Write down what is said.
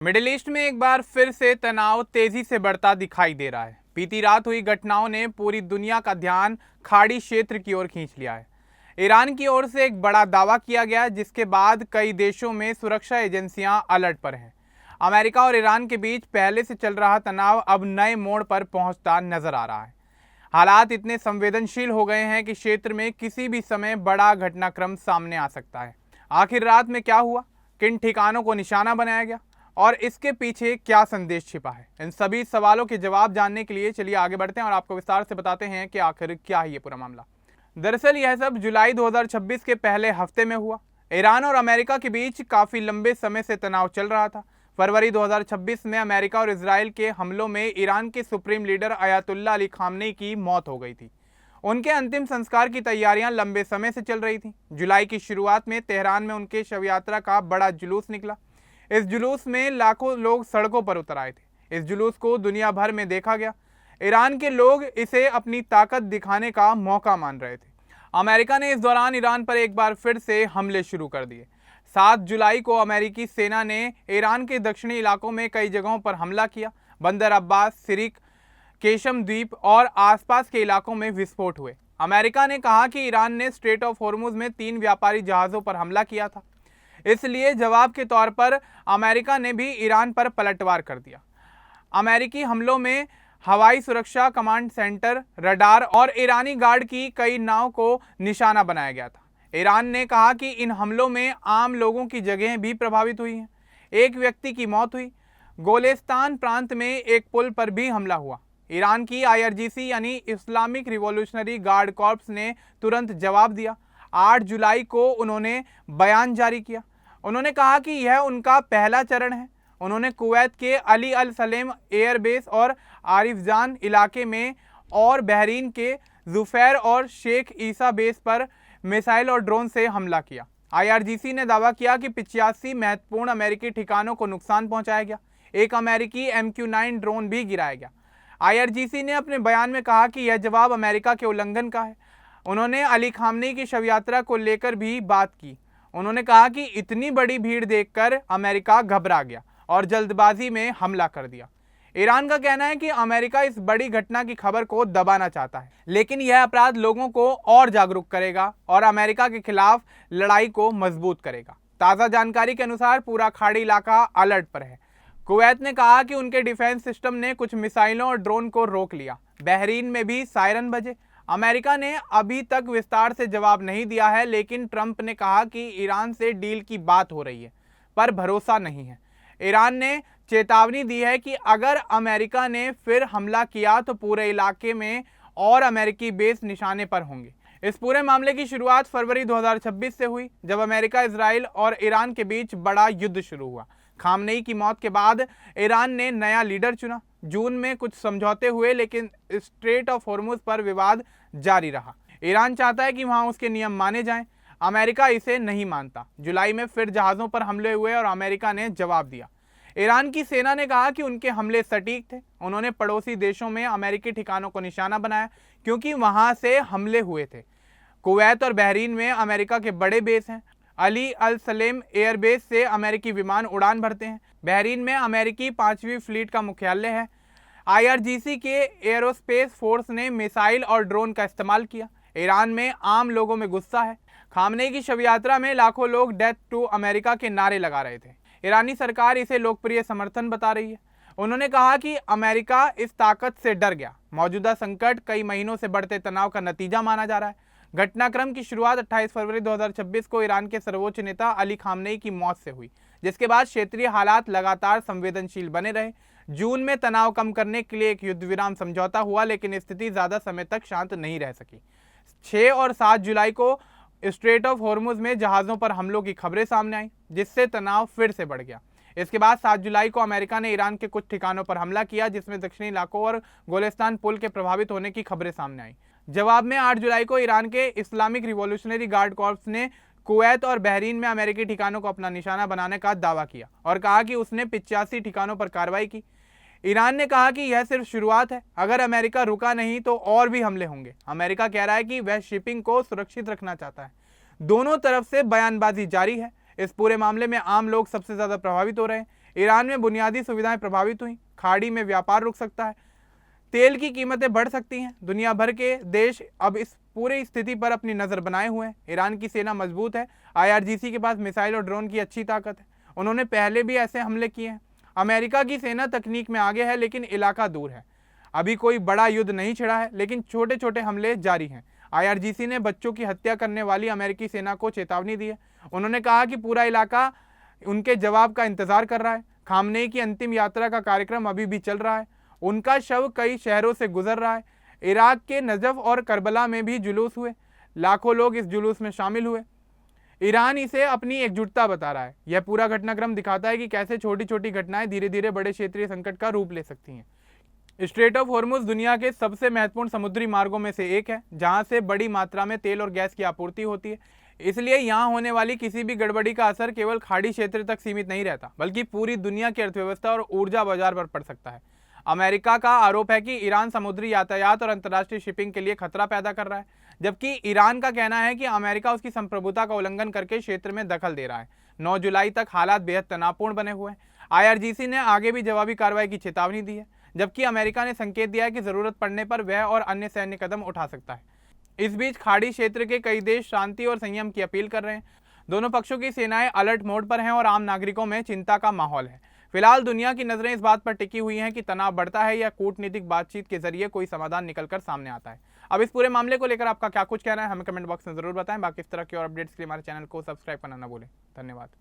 Middle east में एक बार फिर से तनाव तेजी से बढ़ता दिखाई दे रहा है। बीती रात हुई घटनाओं ने पूरी दुनिया का ध्यान खाड़ी क्षेत्र की ओर खींच लिया है। ईरान की ओर से एक बड़ा दावा किया गया, जिसके बाद कई देशों में सुरक्षा एजेंसियां अलर्ट पर हैं। अमेरिका और ईरान के बीच पहले से चल रहा तनाव अब नए मोड़ पर पहुंचता नजर आ रहा है। हालात इतने संवेदनशील हो गए हैं कि क्षेत्र में किसी भी समय बड़ा घटनाक्रम सामने आ सकता है। आखिर रात में क्या हुआ, किन ठिकानों को निशाना बनाया गया और इसके पीछे क्या संदेश छिपा है, इन सभी सवालों के जवाब जानने के लिए चलिए आगे बढ़ते हैं और आपको विस्तार से बताते हैं कि आखिर क्या है ये पूरा मामला। दरअसल यह सब जुलाई 2026 के पहले हफ्ते में हुआ। ईरान और अमेरिका के बीच काफी लंबे समय से तनाव चल रहा था। फरवरी 2026 में अमेरिका और इजराइल के हमलों में ईरान के supreme leader Ayatollah Ali Khamenei की मौत हो गई थी। उनके अंतिम संस्कार की तैयारियां लंबे समय से चल रही थी। जुलाई की शुरुआत में तेहरान में उनके शव यात्रा का बड़ा जुलूस निकला। इस जुलूस में लाखों लोग सड़कों पर उतर आए थे। इस जुलूस को दुनिया भर में देखा गया। ईरान के लोग इसे अपनी ताकत दिखाने का मौका मान रहे थे। अमेरिका ने इस दौरान ईरान पर एक बार फिर से हमले शुरू कर दिए। 7 जुलाई को अमेरिकी सेना ने ईरान के दक्षिणी इलाकों में कई जगहों पर हमला किया। बंदर अब्बास, सिरिक, केशम द्वीप और आसपास के इलाकों में विस्फोट हुए। अमेरिका ने कहा कि ईरान ने स्ट्रेट ऑफ हॉर्मुज में 3 व्यापारी जहाज़ों पर हमला किया था, इसलिए जवाब के तौर पर अमेरिका ने भी ईरान पर पलटवार कर दिया। अमेरिकी हमलों में हवाई सुरक्षा कमांड सेंटर, रडार और ईरानी गार्ड की कई नाव को निशाना बनाया गया था। ईरान ने कहा कि इन हमलों में आम लोगों की जगहें भी प्रभावित हुई हैं। एक व्यक्ति की मौत हुई। गोलेस्तान प्रांत में एक पुल पर भी हमला हुआ। ईरान की IRGC यानी इस्लामिक रिवॉल्यूशनरी गार्ड कॉर्प्स ने तुरंत जवाब दिया। 8 जुलाई को उन्होंने बयान जारी किया। उन्होंने कहा कि यह उनका पहला चरण है। उन्होंने कुवैत के अली अल सलेम एयरबेस और आरिफजान इलाके में और बहरीन के जुफैर और शेख ईसा बेस पर मिसाइल और ड्रोन से हमला किया। IRGC ने दावा किया कि 85 महत्वपूर्ण अमेरिकी ठिकानों को नुकसान पहुंचाया गया। एक अमेरिकी MQ-9 ड्रोन भी गिराया गया। IRGC ने अपने बयान में कहा कि यह जवाब अमेरिका के उल्लंघन का है। उन्होंने अली खामनेई की शव यात्रा को लेकर भी बात की। उन्होंने कहा कि इतनी बड़ी भीड़ देखकर अमेरिका घबरा गया और जल्दबाजी में हमला कर दिया। ईरान का कहना है कि अमेरिका इस बड़ी घटना की खबर को दबाना चाहता है, लेकिन यह अपराध लोगों को और जागरूक करेगा और अमेरिका के खिलाफ लड़ाई को मजबूत करेगा। ताज़ा जानकारी के अनुसार पूरा खाड़ी इलाका अलर्ट पर है। कुवैत ने कहा कि उनके डिफेंस सिस्टम ने कुछ मिसाइलों और ड्रोन को रोक लिया। बहरीन में भी सायरन बजे। अमेरिका ने अभी तक विस्तार से जवाब नहीं दिया है, लेकिन ट्रंप ने कहा कि ईरान से डील की बात हो रही है, पर भरोसा नहीं है। ईरान ने चेतावनी दी है कि अगर अमेरिका ने फिर हमला किया तो पूरे इलाके में और अमेरिकी बेस निशाने पर होंगे। इस पूरे मामले की शुरुआत फरवरी 2026 से हुई, जब अमेरिका, इजराइल और ईरान के बीच बड़ा युद्ध शुरू हुआ। खामनेई की मौत के बाद ईरान ने नया लीडर चुना। जून में कुछ समझौते हुए, लेकिन स्ट्रेट ऑफ हॉर्मुज पर विवाद जारी रहा। ईरान चाहता है कि वहां उसके नियम माने जाएं। अमेरिका इसे नहीं मानता। जुलाई में फिर जहाज़ों पर हमले हुए और अमेरिका ने जवाब दिया। ईरान की सेना ने कहा कि उनके हमले सटीक थे। उन्होंने पड़ोसी देशों में अमेरिकी ठिकानों को निशाना बनाया, क्योंकि वहां से हमले हुए थे। कुवैत और बहरीन में अमेरिका के बड़े बेस हैं। अली अल सलेम एयरबेस से अमेरिकी विमान उड़ान भरते हैं। बहरीन में अमेरिकी 5वीं फ्लीट का मुख्यालय है। IRGC के एयरोस्पेस फोर्स ने मिसाइल और ड्रोन का इस्तेमाल किया। ईरान में आम लोगों में गुस्सा है। खामनेई की शव यात्रा में लाखों लोग डेथ टू अमेरिका के नारे लगा रहे थे। ईरानी सरकार इसे लोकप्रिय समर्थन बता रही है। उन्होंने कहा कि अमेरिका इस ताकत से डर गया। मौजूदा संकट कई महीनों से बढ़ते तनाव का नतीजा माना जा रहा है। घटनाक्रम की शुरुआत 28 फरवरी 2026 को ईरान के सर्वोच्च नेता अली खामनेई की मौत से हुई, जिसके बाद क्षेत्रीय हालात लगातार संवेदनशील बने रहे। जून में तनाव कम करने के लिए एक युद्ध विराम समझौता हुआ, लेकिन स्थिति ज्यादा समय तक शांत नहीं रह सकी। 6 और 7 जुलाई को स्ट्रेट ऑफ हॉर्मुज में जहाज़ों पर हमलों की खबरें सामने आई, जिससे तनाव फिर से बढ़ गया। इसके बाद 7 जुलाई को अमेरिका ने ईरान के कुछ ठिकानों पर हमला किया, जिसमें दक्षिणी इलाकों और गोलेस्तान पुल के प्रभावित होने की खबरें सामने आई। जवाब में 8 जुलाई को ईरान के इस्लामिक रिवॉल्यूशनरी गार्ड कॉर्प्स ने कुवैत और बहरीन में अमेरिकी ठिकानों को अपना निशाना बनाने का दावा किया और कहा कि उसने 85 ठिकानों पर कार्रवाई की। ईरान ने कहा कि यह सिर्फ शुरुआत है, अगर अमेरिका रुका नहीं तो और भी हमले होंगे। अमेरिका कह रहा है कि वह शिपिंग को सुरक्षित रखना चाहता है। दोनों तरफ से बयानबाजी जारी है। इस पूरे मामले में आम लोग सबसे ज्यादा प्रभावित हो रहे हैं। ईरान में बुनियादी सुविधाएं प्रभावित हुई, खाड़ी में व्यापार रुक सकता है, तेल की कीमतें बढ़ सकती हैं। दुनिया भर के देश अब इस पूरी स्थिति पर अपनी नज़र बनाए हुए हैं। ईरान की सेना मजबूत है, IRGC के पास मिसाइल और ड्रोन की अच्छी ताकत है, उन्होंने पहले भी ऐसे हमले किए हैं। अमेरिका की सेना तकनीक में आगे है लेकिन इलाका दूर है। अभी कोई बड़ा युद्ध नहीं छिड़ा है लेकिन छोटे छोटे हमले जारी हैं। IRGC ने बच्चों की हत्या करने वाली अमेरिकी सेना को चेतावनी दी है। उन्होंने कहा कि पूरा इलाका उनके जवाब का इंतजार कर रहा है। खामनेई की अंतिम यात्रा का कार्यक्रम अभी भी चल रहा है, उनका शव कई शहरों से गुजर रहा है। इराक के नजफ और करबला में भी जुलूस हुए, लाखों लोग इस जुलूस में शामिल हुए। ईरान इसे अपनी एकजुटता बता रहा है। यह पूरा घटनाक्रम दिखाता है कि कैसे छोटी छोटी घटनाएं धीरे धीरे बड़े क्षेत्रीय संकट का रूप ले सकती हैं। स्ट्रेट ऑफ हॉर्मुज दुनिया के सबसे महत्वपूर्ण समुद्री मार्गों में से एक है, जहां से बड़ी मात्रा में तेल और गैस की आपूर्ति होती है। इसलिए यहां होने वाली किसी भी गड़बड़ी का असर केवल खाड़ी क्षेत्र तक सीमित नहीं रहता, बल्कि पूरी दुनिया की अर्थव्यवस्था और ऊर्जा बाजार पर पड़ सकता है। अमेरिका का आरोप है कि ईरान समुद्री यातायात और अंतर्राष्ट्रीय शिपिंग के लिए खतरा पैदा कर रहा है, जबकि ईरान का कहना है कि अमेरिका उसकी संप्रभुता का उल्लंघन करके क्षेत्र में दखल दे रहा है। 9 जुलाई तक हालात बेहद तनावपूर्ण बने हुए हैं। IRGC ने आगे भी जवाबी कार्रवाई की चेतावनी दी है, जबकि अमेरिका ने संकेत दिया है कि जरूरत पड़ने पर वह और अन्य सैन्य कदम उठा सकता है। इस बीच खाड़ी क्षेत्र के कई देश शांति और संयम की अपील कर रहे हैं। दोनों पक्षों की सेनाएं अलर्ट मोड पर हैं और आम नागरिकों में चिंता का माहौल है। फिलहाल दुनिया की नजरें इस बात पर टिकी हुई हैं कि तनाव बढ़ता है या कूटनीतिक बातचीत के जरिए कोई समाधान निकलकर सामने आता है। अब इस पूरे मामले को लेकर आपका क्या कुछ कहना है, हमें कमेंट बॉक्स में जरूर बताएं। बाकी इस तरह की और अपडेट्स के लिए हमारे चैनल को सब्सक्राइब करना ना भूलें। धन्यवाद।